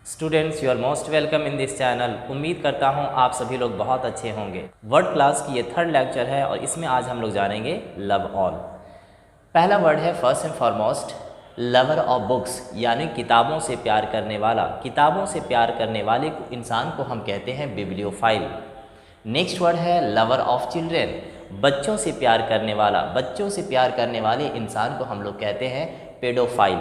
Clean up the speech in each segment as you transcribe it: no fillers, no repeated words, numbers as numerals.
Students, you are most welcome in this channel. उम्मीद करता हूँ आप सभी लोग बहुत अच्छे होंगे। वर्ड क्लास की ये थर्ड लेक्चर है और इसमें आज हम लोग जानेंगे लव ऑल। पहला वर्ड है first and foremost lover of books, यानी किताबों से प्यार करने वाला। किताबों से प्यार करने वाले इंसान को हम कहते हैं बिब्लियोफाइल। नेक्स्ट वर्ड है लवर ऑफ चिल्ड्रेन, बच्चों से प्यार करने वाला। बच्चों से प्यार करने वाले इंसान को हम लोग कहते हैं पेडोफाइल।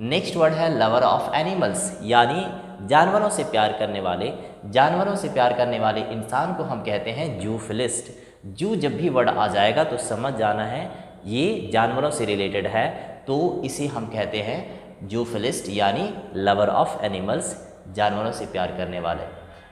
नेक्स्ट वर्ड है लवर ऑफ एनिमल्स, यानी जानवरों से प्यार करने वाले। जानवरों से प्यार करने वाले इंसान को हम कहते हैं जूफिलिस्ट। जू जब भी वर्ड आ जाएगा तो समझ जाना है ये जानवरों से रिलेटेड है, तो इसे हम कहते हैं जूफिलिस्ट, यानी लवर ऑफ एनिमल्स, जानवरों से प्यार करने वाले।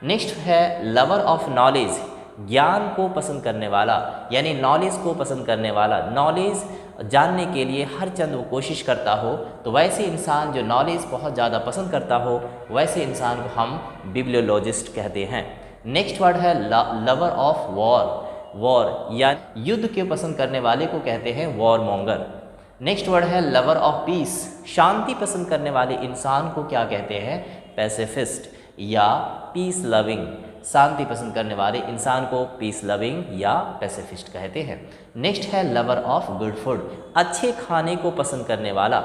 नेक्स्ट है लवर ऑफ नॉलेज, ज्ञान को पसंद करने वाला, यानी नॉलेज को पसंद करने वाला। नॉलेज जानने के लिए हर चंद वो कोशिश करता हो, तो वैसे इंसान जो नॉलेज बहुत ज़्यादा पसंद करता हो, वैसे इंसान को हम बिब्लियोलॉजिस्ट कहते हैं। नेक्स्ट वर्ड है लवर ऑफ वॉर। वॉर या युद्ध के पसंद करने वाले को कहते हैं वॉर मॉन्गर। नेक्स्ट वर्ड है लवर ऑफ पीस, शांति पसंद करने वाले इंसान को क्या कहते हैं? पैसिफिस्ट या पीस लविंग। शांति पसंद करने वाले इंसान को पीस लविंग या पैसिफिस्ट कहते हैं। नेक्स्ट है लवर ऑफ गुड फूड, अच्छे खाने को पसंद करने वाला,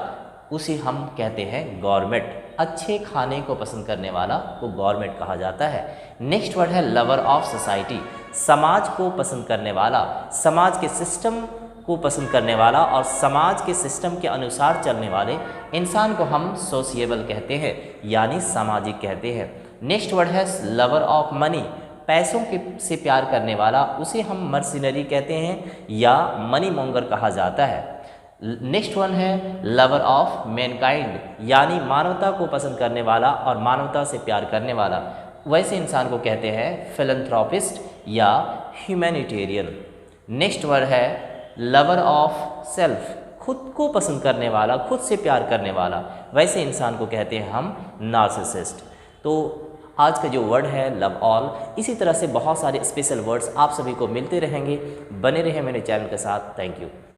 उसे हम कहते हैं गॉरमेट। अच्छे खाने को पसंद करने वाला को गॉरमेट कहा जाता है। नेक्स्ट वर्ड है लवर ऑफ सोसाइटी, समाज को पसंद करने वाला, समाज के सिस्टम को पसंद करने वाला और समाज के सिस्टम के अनुसार चलने वाले इंसान को हम सोशिएबल कहते हैं, यानी सामाजिक कहते हैं। नेक्स्ट वर्ड है लवर ऑफ मनी, पैसों के से प्यार करने वाला, उसे हम मर्सिनरी कहते हैं या मनी मॉन्गर कहा जाता है। नेक्स्ट वन है लवर ऑफ मैनकाइंड, यानी मानवता को पसंद करने वाला और मानवता से प्यार करने वाला, वैसे इंसान को कहते हैं फिलैंथ्रोपिस्ट या ह्यूमैनिटेरियन। नेक्स्ट वर्ड है लवर ऑफ सेल्फ, खुद को पसंद करने वाला, खुद से प्यार करने वाला, वैसे इंसान को कहते हैं हम नार्सिसिस्ट। तो आज का जो वर्ड है लव ऑल, इसी तरह से बहुत सारे स्पेशल वर्ड्स आप सभी को मिलते रहेंगे। बने रहे मेरे चैनल के साथ। Thank you.